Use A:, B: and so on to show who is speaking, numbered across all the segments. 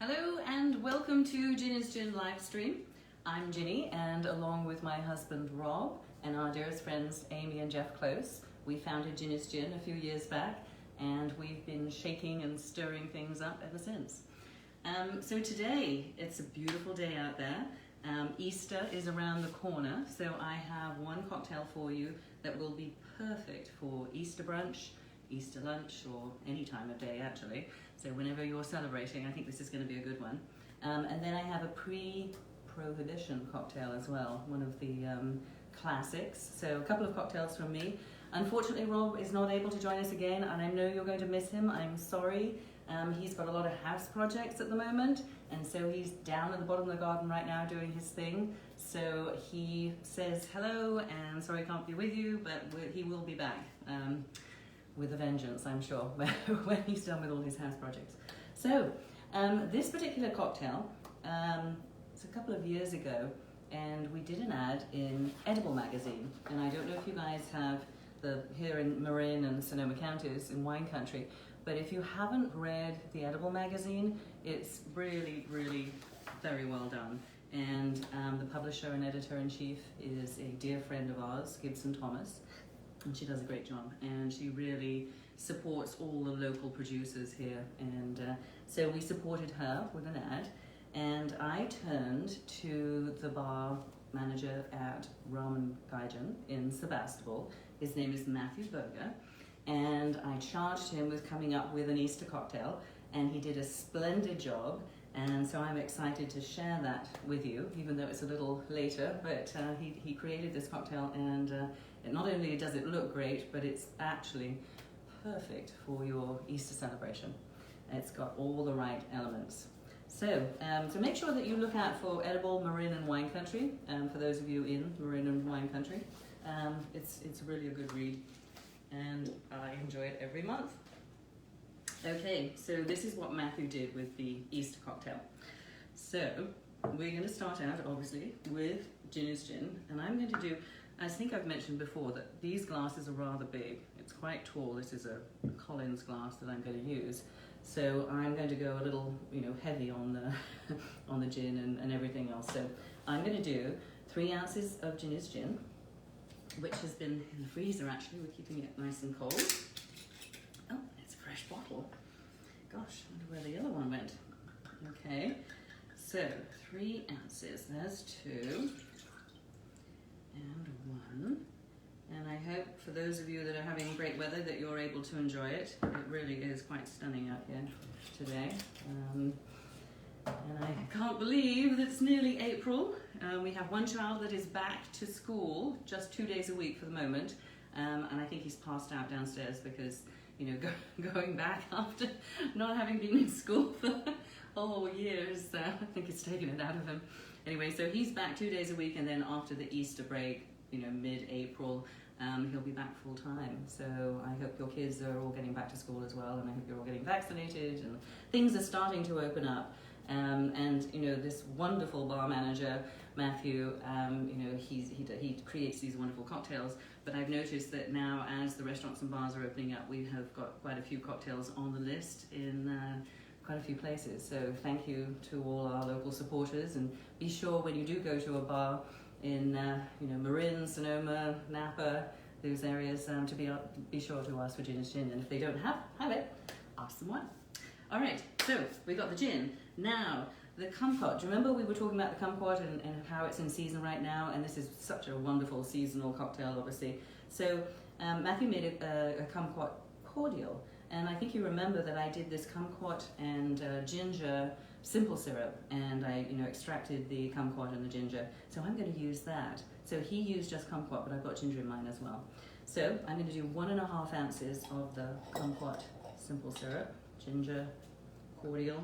A: Hello and welcome to Ginny's Gin Livestream. I'm Ginny, and along with my husband Rob and our dearest friends Amy and Jeff Close, we founded Ginny's Gin a few years back, and we've been shaking and stirring things up ever since. So today, it's a beautiful day out there. Easter is around the corner, so I have one cocktail for you that will be perfect for Easter brunch, Easter lunch, or any time of day actually. So whenever you're celebrating, I think this is going to be a good one. And then I have a pre-prohibition cocktail as well, one of the classics. So a couple of cocktails from me. Unfortunately, Rob is not able to join us again, and I know you're going to miss him. I'm sorry. He's got a lot of house projects at the moment, and so he's down at the bottom of the garden right now doing his thing. So he says hello, and sorry I can't be with you, but he will be back. With a vengeance, I'm sure, when he's done with all his house projects. So, this particular cocktail, it's a couple of years ago, and we did an ad in Edible magazine. And I don't know if you guys have here in Marin and Sonoma counties in wine country, but if you haven't read the Edible magazine, it's really, really very well done. And the publisher and editor-in-chief is a dear friend of ours, Gibson Thomas. And she does a great job, and she really supports all the local producers here, and so we supported her with an ad, and I turned to the bar manager at Ramen Gaijin in Sebastopol. His name is Matthew Berger, and I charged him with coming up with an Easter cocktail, and he did a splendid job. And so I'm excited to share that with you, even though it's a little later, but he created this cocktail, and not only does it look great, but it's actually perfect for your Easter celebration. It's got all the right elements. So make sure that you look out for Edible, Marin and Wine Country, for those of you in Marin and Wine Country. It's really a good read, and I enjoy it every month. Okay, so this is what Matthew did with the Easter cocktail. So we're going to start out, obviously, with Ginny's Gin, and I'm going to do, I think I've mentioned before that these glasses are rather big. It's quite tall. This is a Collins glass that I'm going to use. So I'm going to go a little, heavy on the on the gin and everything else. So I'm going to do 3 ounces of Ginny's Gin, which has been in the freezer actually. We're keeping it nice and cold. Oh, it's a fresh bottle. Gosh, I wonder where the other one went. Okay, so 3 ounces. There's 2 and 1. And I hope for those of you that are having great weather that you're able to enjoy it. It really is quite stunning out here today. And I can't believe that it's nearly April. We have one child that is back to school just 2 days a week for the moment. And I think he's passed out downstairs because going back after not having been in school for a whole year, I think it's taken it out of him. Anyway, so he's back 2 days a week, and then after the Easter break, mid-April, he'll be back full time. So I hope your kids are all getting back to school as well, and I hope you're all getting vaccinated, and things are starting to open up. And this wonderful bar manager, Matthew, he creates these wonderful cocktails. But I've noticed that now, as the restaurants and bars are opening up, we have got quite a few cocktails on the list in quite a few places. So thank you to all our local supporters, and be sure when you do go to a bar in Marin, Sonoma, Napa, those areas, to be sure to ask for Ginny's Gin, and if they don't have it, ask them why. All right, so we got the gin. Now, the kumquat. Do you remember we were talking about the kumquat and how it's in season right now? And this is such a wonderful seasonal cocktail, obviously. So Matthew made a kumquat cordial. And I think you remember that I did this kumquat and ginger simple syrup. And I extracted the kumquat and the ginger. So I'm going to use that. So he used just kumquat, but I've got ginger in mine as well. So I'm going to do 1.5 ounces of the kumquat simple syrup, ginger cordial.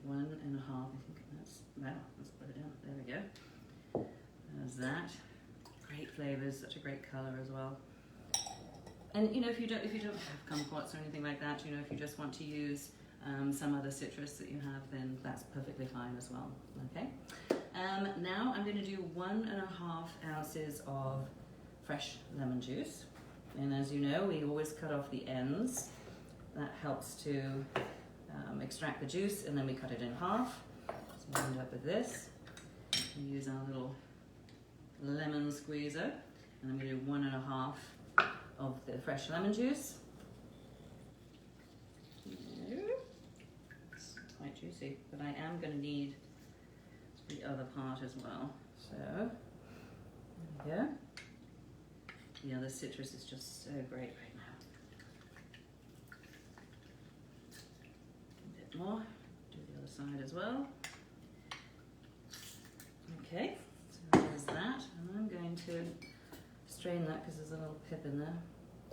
A: 1.5, I think that's, well, let's put it down, there we go. There's that. Great flavors, such a great color as well. And if you don't have kumquats or anything like that, if you just want to use some other citrus that you have, then that's perfectly fine as well, okay? Now I'm going to do 1.5 ounces of fresh lemon juice. And as you know, we always cut off the ends. That helps to extract the juice, and then we cut it in half. So we end up with this. We use our little lemon squeezer, and I'm going to do 1.5 of the fresh lemon juice. It's quite juicy, but I am going to need the other part as well. So there we go. Yeah, the citrus is just so great right now. A bit more. Do the other side as well. Okay, so there's that, and I'm going to strain that because there's a little pip in there.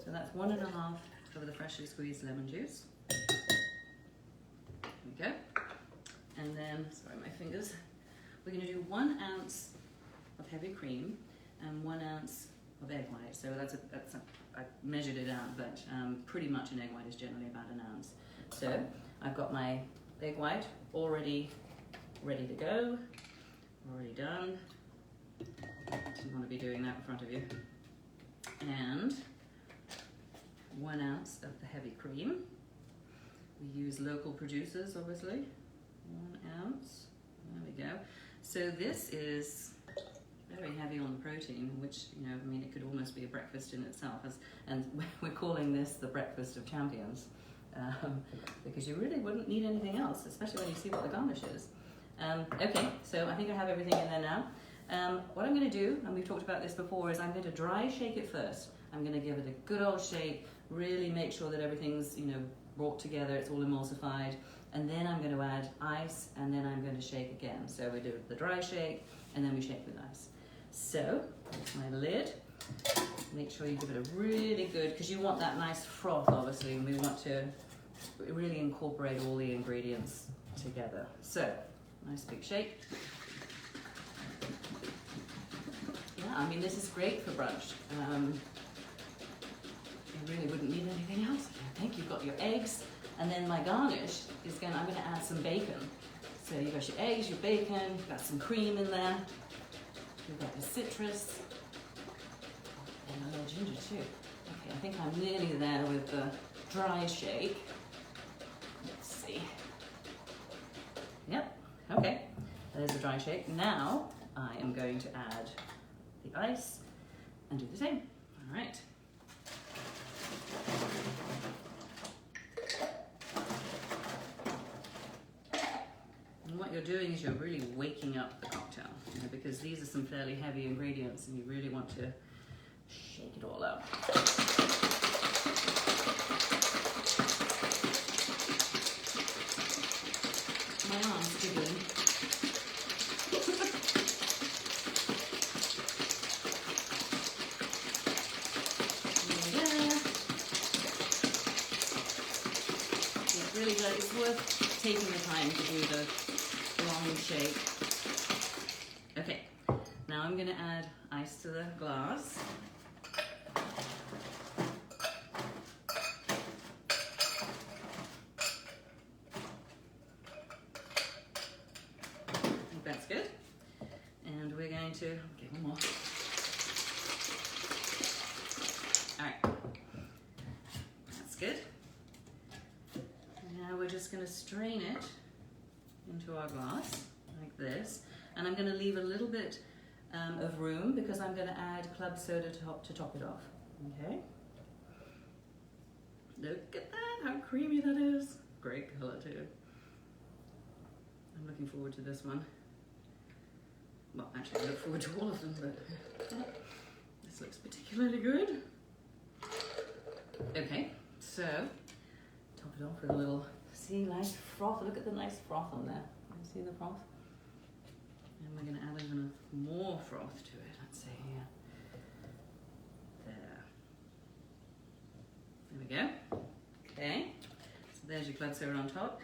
A: So that's 1.5 of the freshly squeezed lemon juice. There we go. And then, sorry, my fingers. We're going to do 1 ounce of heavy cream and 1 ounce of egg white. So I measured it out, but pretty much an egg white is generally about 1 ounce. So I've got my egg white already ready to go, already done. Didn't want to be doing that in front of you. And 1 ounce of the heavy cream. We use local producers, obviously. 1 ounce. There we go. So this is very heavy on the protein, which, you know, I mean, it could almost be a breakfast in itself. And we're calling this the breakfast of champions, because you really wouldn't need anything else, especially when you see what the garnish is. Okay, so I think I have everything in there now. What I'm going to do, and we've talked about this before, is I'm going to dry shake it first. I'm going to give it a good old shake, really make sure that everything's, you know, brought together, it's all emulsified, and then I'm going to add ice, and then I'm going to shake again. So we do the dry shake, and then we shake with ice. So, my lid, make sure you give it a really good, because you want that nice froth, obviously, and we want to really incorporate all the ingredients together. So, nice big shake. Yeah, I mean, this is great for brunch. You really wouldn't need anything else. I think you've got your eggs, and then my garnish is I'm going to add some bacon. So you've got your eggs, your bacon, you've got some cream in there. You've got the citrus, and a little ginger too. Okay, I think I'm nearly there with the dry shake. Let's see. Yep, okay, there's the dry shake. Now I am going to add the ice and do the same. All right. And what you're doing is you're really waking up the cocktail, you know, because these are some fairly heavy ingredients and you really want to shake it all up. My arm's jiggling. It's really good. It's worth taking the time to do the long shake. Okay, now I'm going to add ice to the glass. I think that's good. And we're going to, okay, one more. All right, that's good. Now we're just going to strain it into our glass like this, and I'm going to leave a little bit of room because I'm going to add club soda to top it off. Okay. Look at that, how creamy that is. Great color too. I'm looking forward to this one. Well, actually I look forward to all of them, but this looks particularly good. Okay, so top it off with a little, see, nice froth. Look at the nice froth on there. You see the froth? And we're going to add even more froth to it. Let's see here. There we go. Okay, so there's your club soda on top.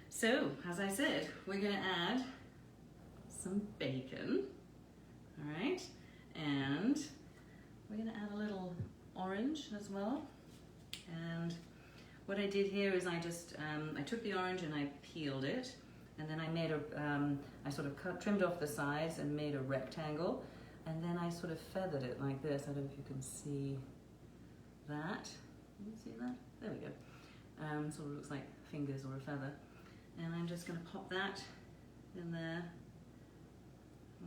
A: So, as I said, we're going to add some bacon. All right, and we're going to add a little orange as well. And what I did here is I just, I took the orange and I peeled it, and then I made a, I sort of trimmed off the sides and made a rectangle, and then I sort of feathered it like this. I don't know if you can see that. Can you see that? There we go. Sort of looks like fingers or a feather. And I'm just going to pop that in there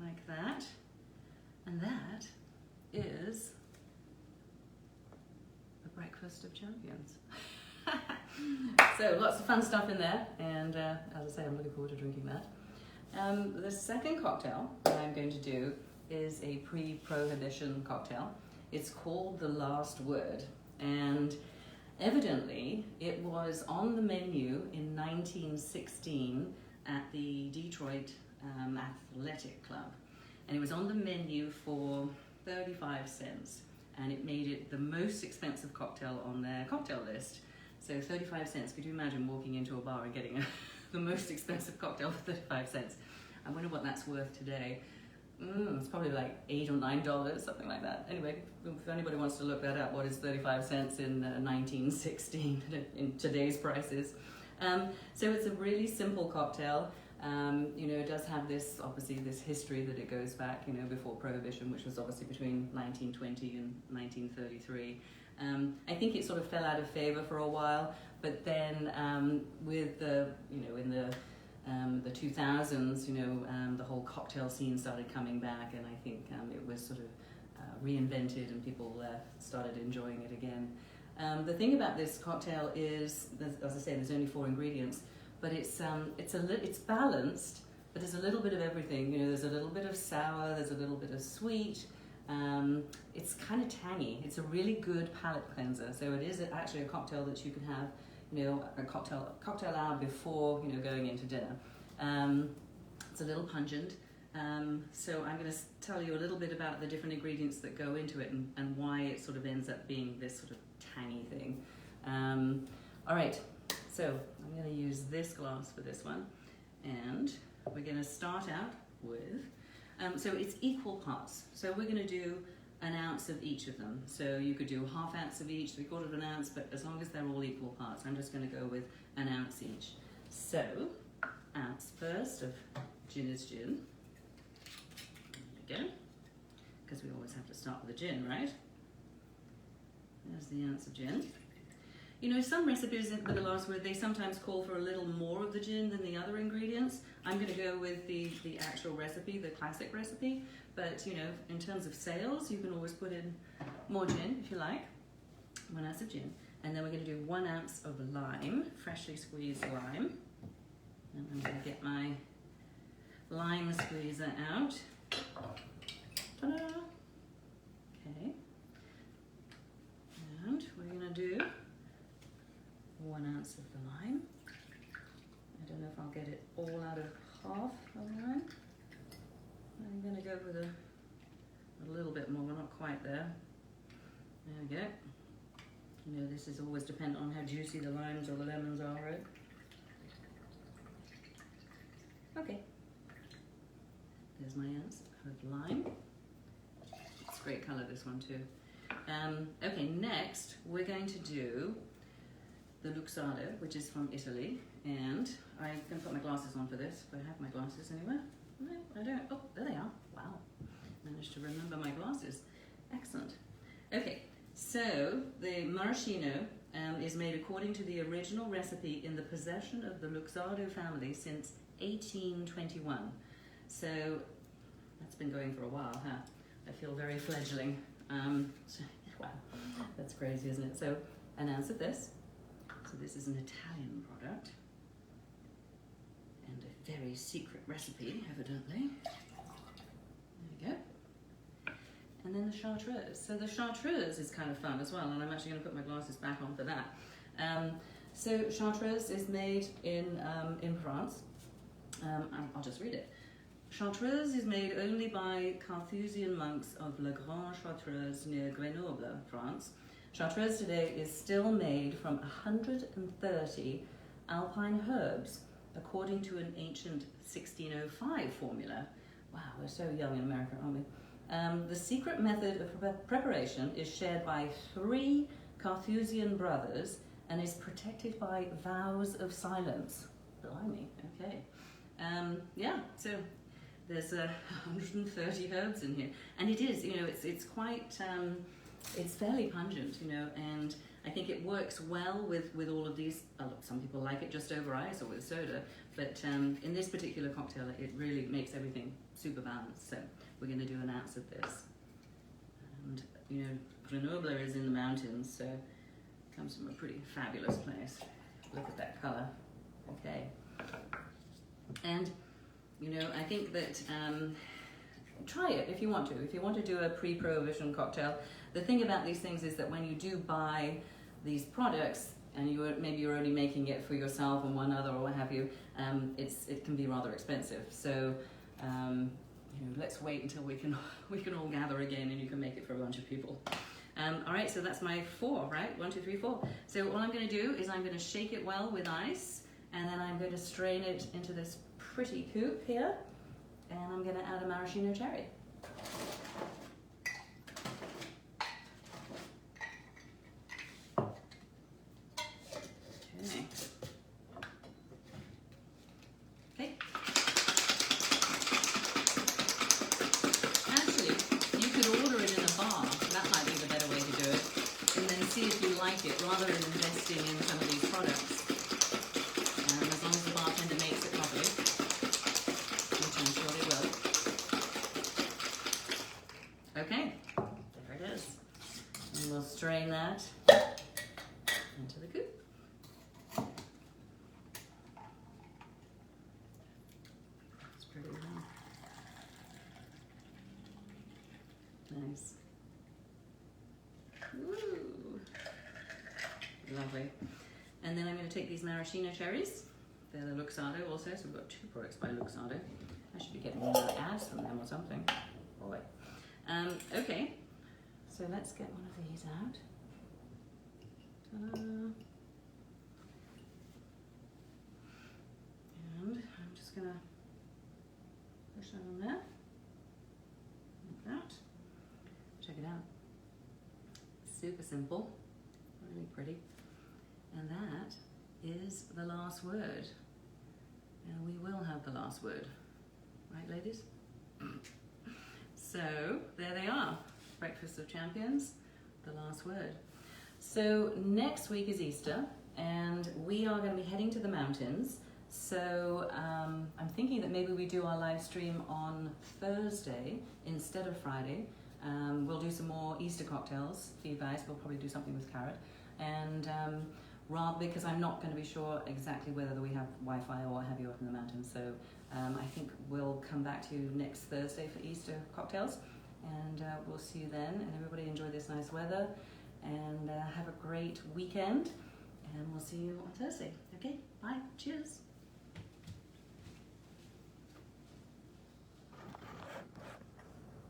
A: like that. And that is the breakfast of champions. So lots of fun stuff in there, and as I say, I'm looking forward to drinking that. The second cocktail that I'm going to do is a pre-prohibition cocktail. It's called The Last Word, and evidently it was on the menu in 1916 at the Detroit Athletic Club, and it was on the menu for 35 cents, and it made it the most expensive cocktail on their cocktail list. So 35 cents, could you imagine walking into a bar and getting the most expensive cocktail for 35 cents? I wonder what that's worth today. It's probably like $8 or $9, something like that. Anyway, if anybody wants to look that up, what is 35 cents in 1916 in today's prices? So it's a really simple cocktail. You know, it does have this, obviously, this history that it goes back, you know, before Prohibition, which was obviously between 1920 and 1933. I think it sort of fell out of favor for a while, but then with the, you know, in the 2000s, you know, the whole cocktail scene started coming back, and I think it was sort of reinvented, and people started enjoying it again. The thing about this cocktail is, as I say, there's only 4 ingredients, but it's balanced, but there's a little bit of everything. You know, there's a little bit of sour, there's a little bit of sweet. It's kind of tangy. It's a really good palate cleanser. So it is actually a cocktail that you can have, you know, a cocktail hour before, you know, going into dinner. It's a little pungent. So I'm going to tell you a little bit about the different ingredients that go into it, and why it sort of ends up being this sort of tangy thing. All right, so I'm going to use this glass for this one, and we're going to start out with, so it's equal parts. So we're going to do an ounce of each of them. So you could do 1/2 ounce of each, 3/4 ounce, but as long as they're all equal parts, I'm just going to go with an ounce each. So, ounce first of Ginny's gin. There we go. Because we always have to start with the gin, right? There's the ounce of gin. You know, some recipes with The Last Word, they sometimes call for a little more of the gin than the other ingredients. I'm going to go with the actual recipe, the classic recipe. But, you know, in terms of sales, you can always put in more gin if you like. 1 ounce of gin. And then we're going to do 1 ounce of lime, freshly squeezed lime. And I'm going to get my lime squeezer out. Ta-da! Okay. And we're going to do 1 ounce of the lime. I don't know if I'll get it all out of 1/2 of lime. I'm going to go with a little bit more, not quite there. There we go. You know, this is always dependent on how juicy the limes or the lemons are, right? Okay. There's my ounce of lime. It's a great colour, this one too. Okay, next we're going to do the Luxardo, which is from Italy, and I'm going to put my glasses on for this, if I have my glasses anywhere. No, I don't. Oh, there they are. Wow. Managed to remember my glasses. Excellent. Okay, so the maraschino is made according to the original recipe in the possession of the Luxardo family since 1821. So that's been going for a while, huh? I feel very fledgling. Wow, that's crazy, isn't it? So an ounce of this. So this is an Italian product. And a very secret recipe, evidently. There we go. And then the chartreuse. So the chartreuse is kind of fun as well, and I'm actually going to put my glasses back on for that. So chartreuse is made in France. I'll just read it. Chartreuse is made only by Carthusian monks of La Grande Chartreuse near Grenoble, France. Chartreuse today is still made from 130 alpine herbs, according to an ancient 1605 formula. Wow, we're so young in America, aren't we? The secret method of preparation is shared by 3 Carthusian brothers and is protected by vows of silence. Blimey, okay. Yeah, so there's 130 herbs in here, and it is, you know, it's quite, it's fairly pungent, you know, and I think it works well with all of these. Some people like it just over ice or with soda, but in this particular cocktail, it really makes everything super balanced. So we're going to do an ounce of this. And you know, Grenoble is in the mountains, so it comes from a pretty fabulous place. Look at that color. Okay. And you know, I think that try it if you want to. If you want to do a pre-prohibition cocktail, the thing about these things is that when you do buy these products and maybe you're only making it for yourself and one other or what have you, it can be rather expensive. So you know, let's wait until we can all gather again and you can make it for a bunch of people. All right, so that's my 4, right? 1, 2, 3, 4. So all I'm going to do is I'm going to shake it well with ice, and then I'm going to strain it into this pretty coupe here, and I'm going to add a maraschino cherry. Okay. Actually, you could order it in a bar. That might be the better way to do it. And then see if you like it, rather than investing in some of these products. As long as the bartender makes it properly, which I'm sure they will. Okay, there it is. And we'll strain that into the coupe. It's pretty well. Nice. Woo. Lovely. And then I'm going to take these maraschino cherries. They're the Luxardo also, so we've got 2 products by Luxardo. I should be getting more ads from them or something. Boy. Okay, so let's get one of these out. Ta-da. And I'm just going to push that on there. Like that. Check it out. Super simple, really pretty. And that is the last word. And we will have the last word. Right, ladies? So, there they are. Breakfast of Champions, the last word. So, next week is Easter, and we are going to be heading to the mountains. So, I'm thinking that maybe we do our live stream on Thursday instead of Friday. We'll do some more Easter cocktails for you guys. We'll probably do something with carrot. And rather, because I'm not going to be sure exactly whether we have Wi-Fi or what have you up in the mountains. So I think we'll come back to you next Thursday for Easter cocktails. And we'll see you then. And everybody enjoy this nice weather. And have a great weekend. And we'll see you on Thursday. Okay, bye. Cheers.